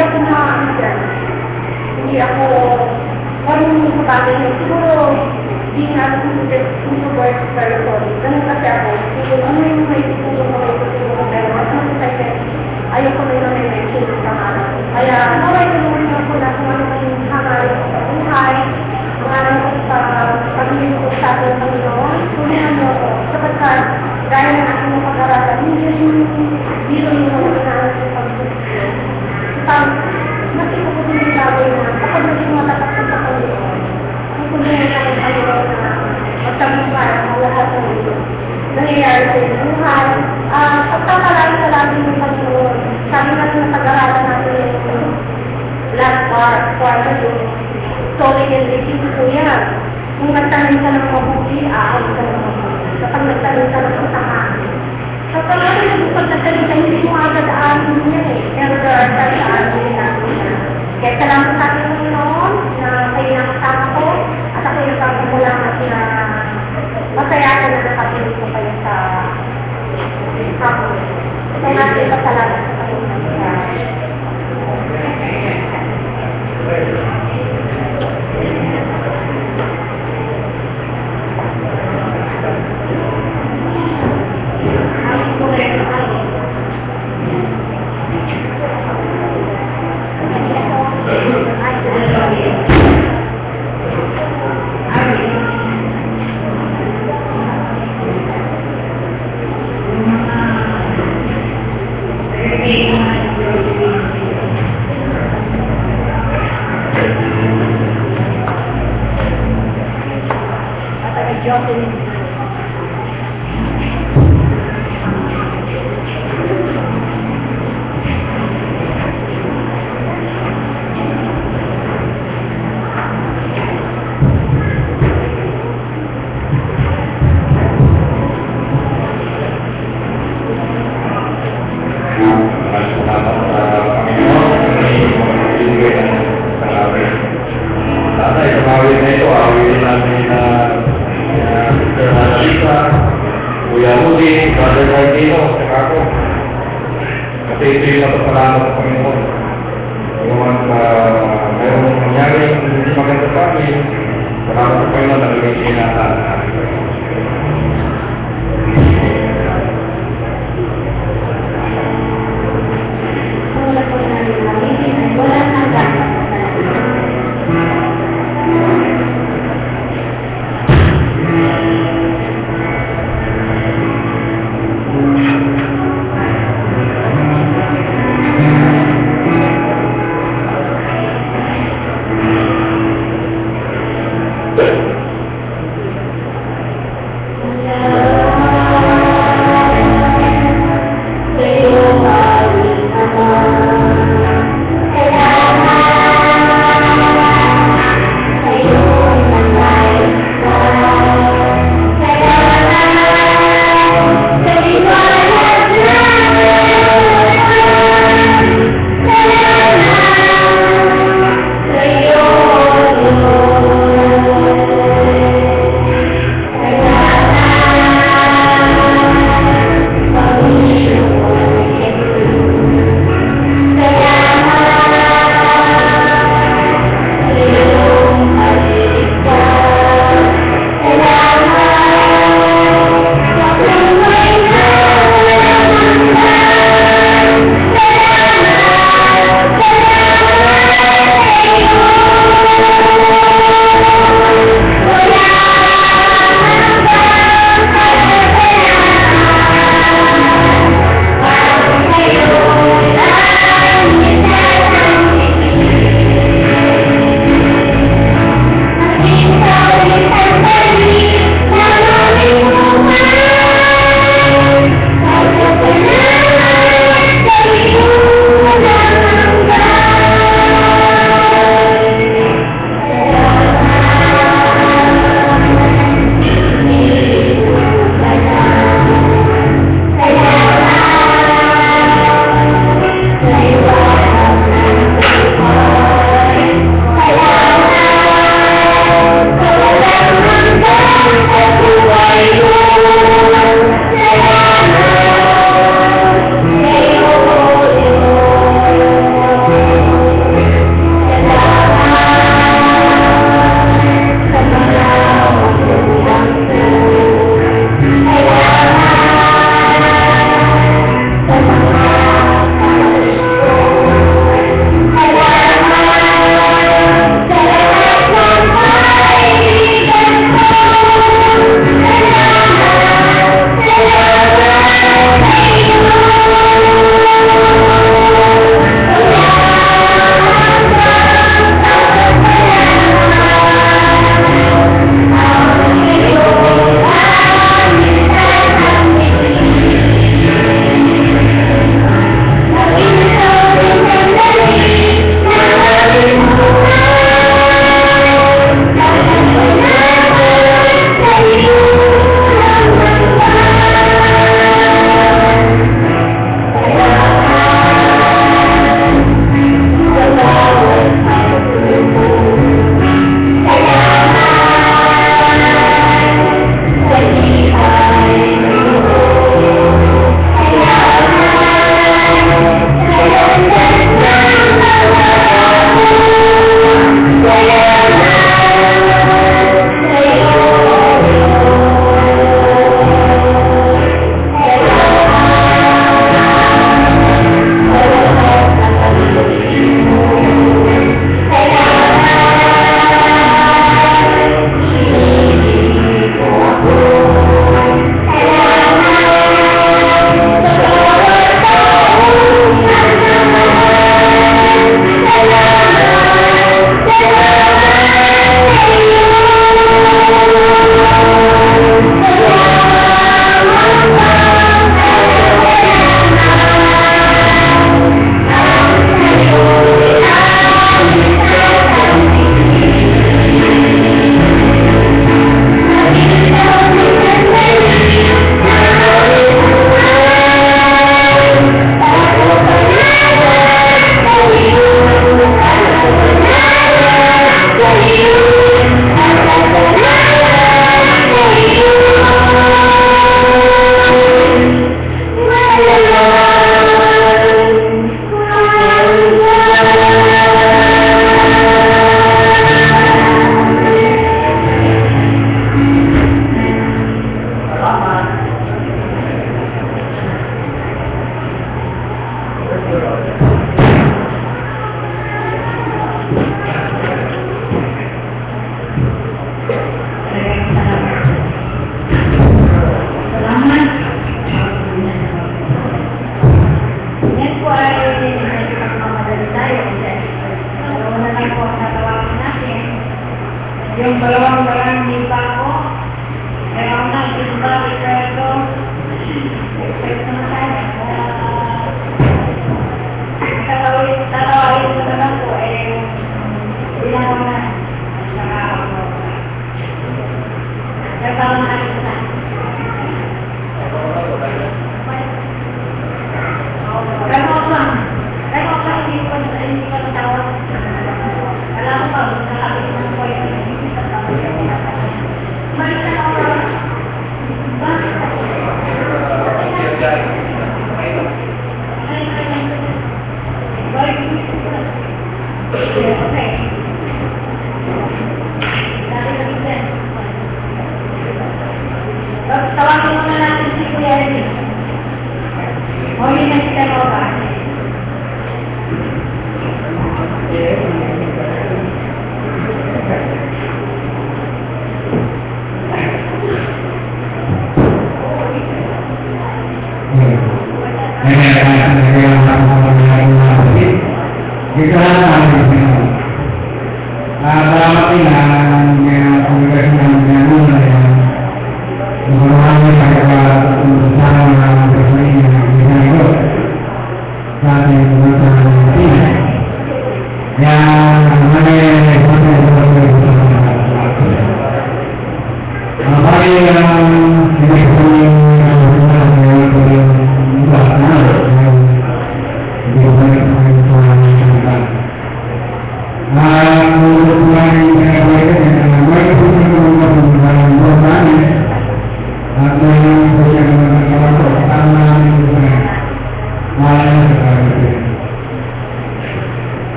ako na-answer. Hindi ako marunong sa bagay na siguro being an introvert person. Ganun kasi ako. Siguro ano yung may siguro ko may siguro pero mas masasay ayoko na yung may mention sa mga. Kaya naway tulungan ako na kung ano yung hangarin ko sa buhay, hangarin ko sa pagiging ko sa ating Panginoon, tulungan mo ako. Sapagkat dahil na aking pag-aralan, hindi yung mga inaaral sa pag-ibig. Pag nakita ko din yung bagay na kapag naging matatak sa Panginoon, tutulungan ko ang Panginoon na magtagumpay ang lahat ng ito. Nangyayari sa buhay. Pagkakalagi sa lagi ng Panginoon, sabi natin na pag-aralan natin yung last part yung story and reading ko yan. Kung nagtanim ka ng mabuti, aawit ka ng mabuti. Kapag nagtanim ka ng masama, kapag nagtanim ka, hindi mo agad aamin niya eh. Pero there are times aamin natin yan. Kaya salamat sa ating Panginoon na kayo nakasama ko at ako yung pagpapalamat na masaya ako na nakapilit ko kayo sa kapatid. So natin pasalamat sa Panginoon. Kuya Rudy, Brother Martino, saka ako. Kasi ito yung napapalamat sa Panginoon. Yung mayroong nangyari hindi maganda sa amin, salamat sa Panginoon na gawin sinasaan natin. Tawagin muna natin si Kuya Eric. O, yun na si Kaloka.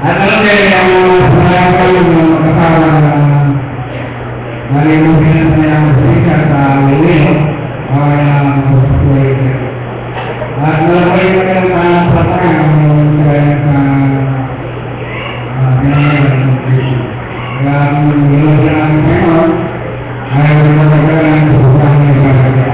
At alam kayo, ang sanayan yung kasama na nalimutin na siya ang sika sa uwi, o yung buhay. At alam kayo yung pasapang yung kaya sa pinangyayari. Kaya ang nilusin namin ngayon, ay magagalang sususan niya sa kanya.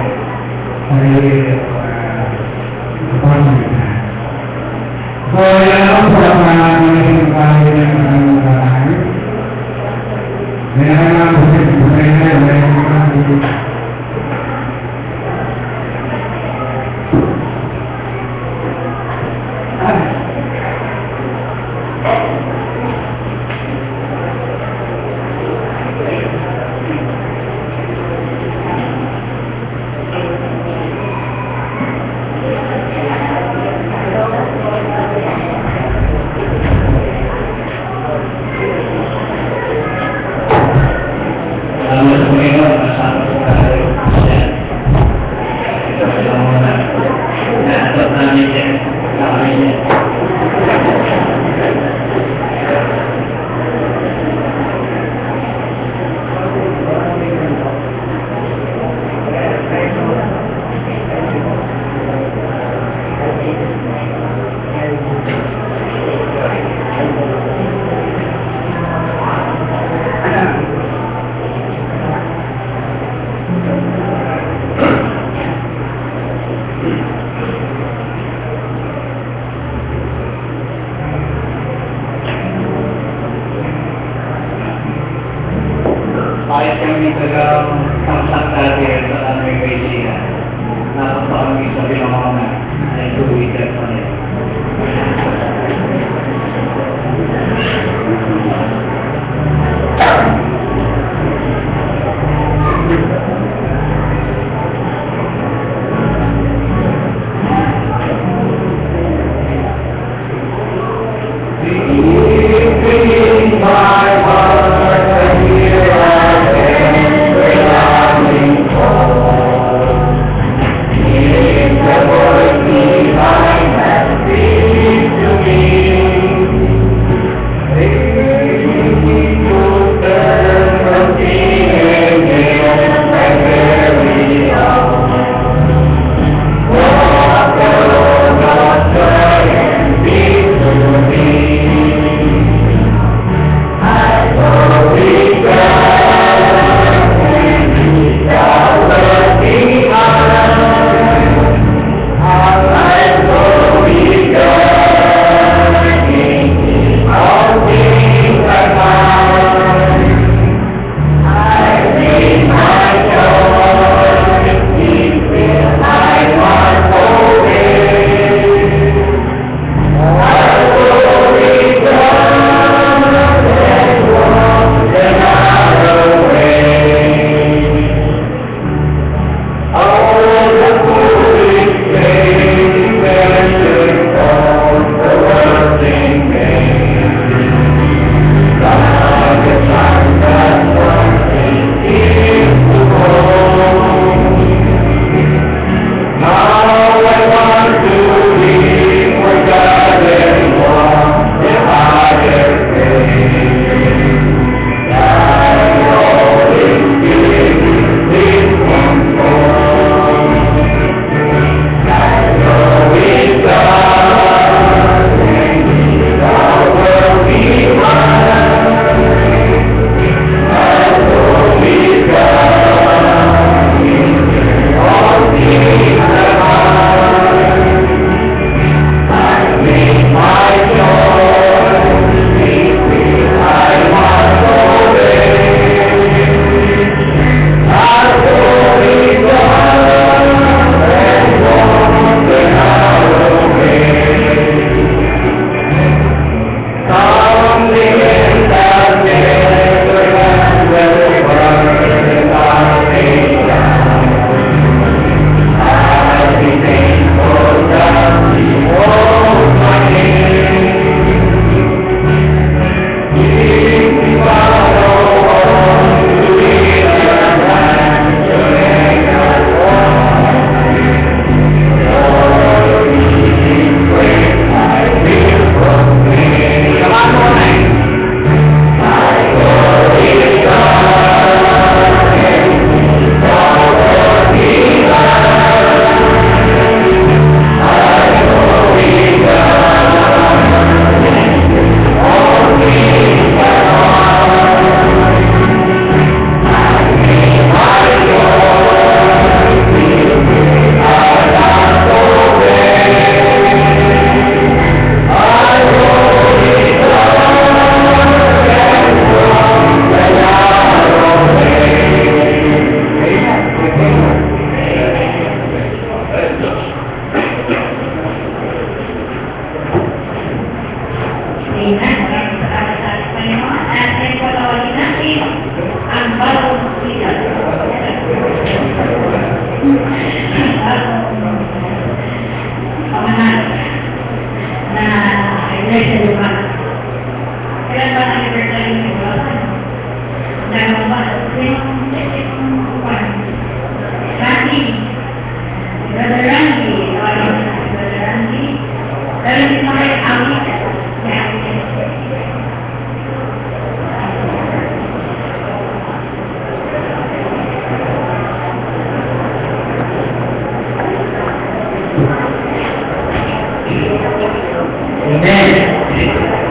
Amen.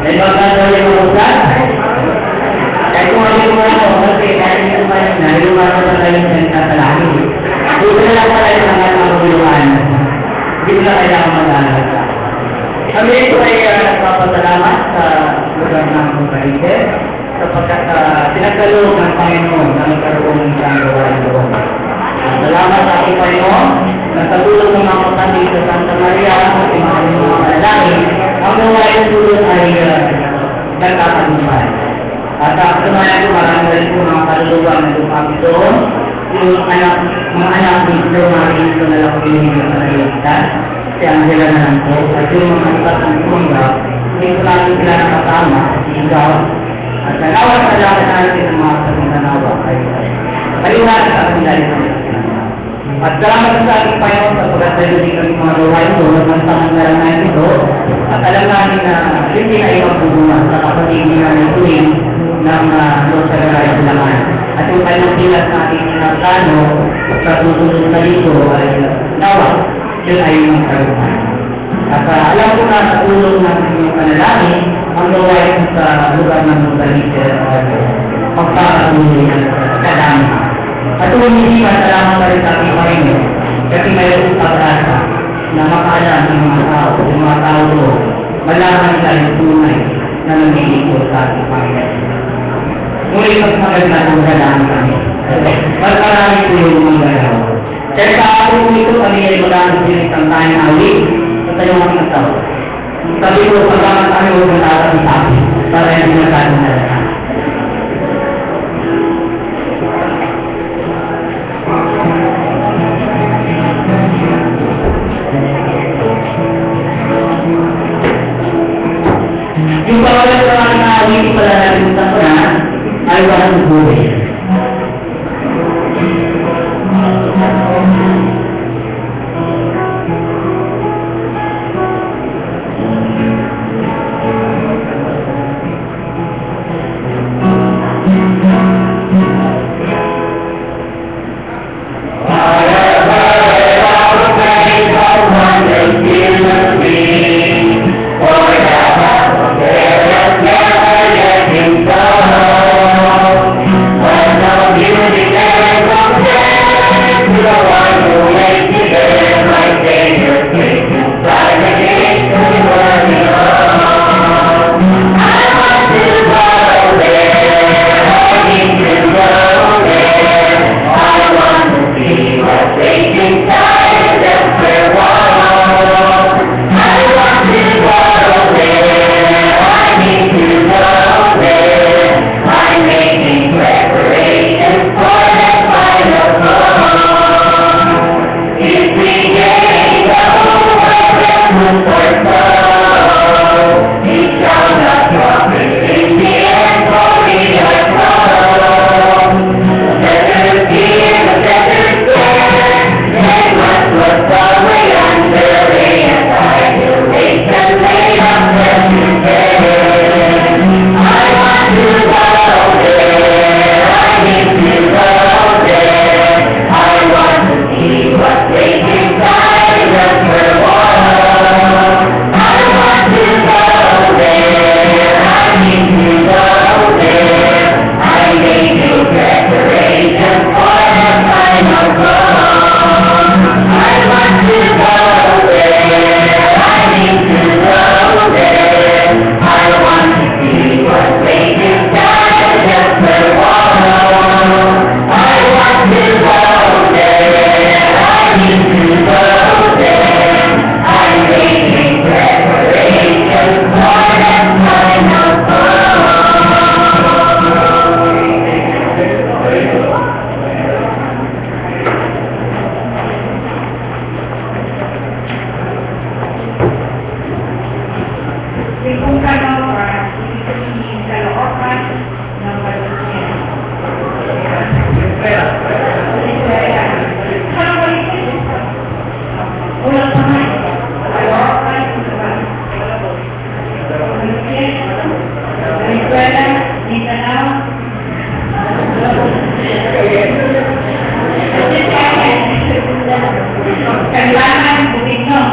May magkakaroon yung ugat. Kahit kung ano yung ako, kasi kahit yung mga na, yung mga tayo sa langit. Dito na lang pala yung mga kapaguluhan. Dito na kailangan mag-aalala. Kami ito ay nagpapasalamat sa lugar ng Bukarite sapagkat pinagkaloob ng Panginoon na magkaroon ng isang gawain doon. Salamat sa ating Panginoon na sa tulong ng mga kapatid sa Santa Maria at mga malalaki, ang gawain tulong ay nagkakagumpay. At katunayan ko maraming rin po mga kaluluwang na dumami doon, yung mga anak ni Sir Marie ko na lang po yung mga naliligtas, si Angela na lang po, at yung mga ibat ng kumangga, hindi ko natin sila nakasama, si Ikaw, at nalawan sa lahat natin ng mga pagmanawa ay kaliwan sa ating dahil sa at salamat sa ating Panginoon sa pagkasalitin ng mga gawain ko, nagmantangan na lang natin ito, at alam natin na hindi na ibang pugunan sa kapatid na nituloy ng Lord sa Garay Bulacan. At yung kanyang pilas na ating plano sa susunod na dito ay nawa, yun ay yung karupan. At alam ko na sa tulong ng inyong panalangin, ang gawain sa lugar ng Bukarite ay magpapatuloy ng kadami. At hindi masalamat pa rin sa ating Panginoon kasi mayroong pag-asa na makaalam ng mga tao doon, malaman nila yung tunay na nangihikot sa ating Panginoon. Muli magpaganda ng galang kami. Marami po yung mga galaw. Kaya sa araw ito kami ay maraming sinisang tayong awit sa tayong mga tao. Sabi ko, pagkakas kami huwag matatabi sa akin para hindi matatabi na lang. Yung pawalan sa mga awit pala natin sa Quran ay walang buhay. Kailangan bukit nyo.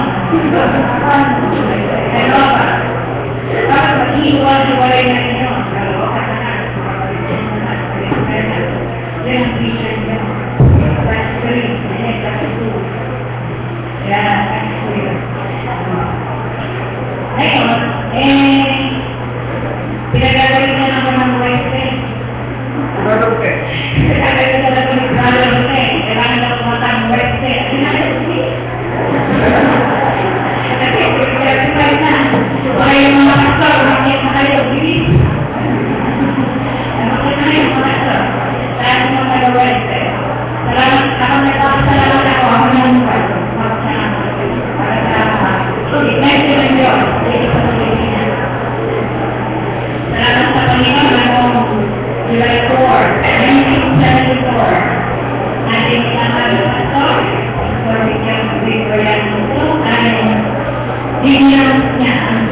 Bigyan niya ang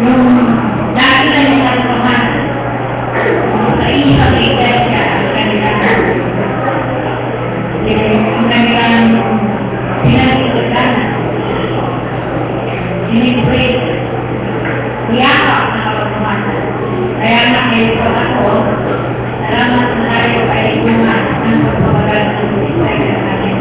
yung dati na yung kalpaman sa isang iglesia ang kanilang pinag-iiganan siniprit niyakap na kalpaman kaya nakita ako salamat na tayo ay naman ang pagpapagal ng isay na natin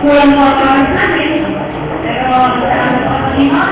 kulang po ang sa amin. Pero salamat po sa inyo.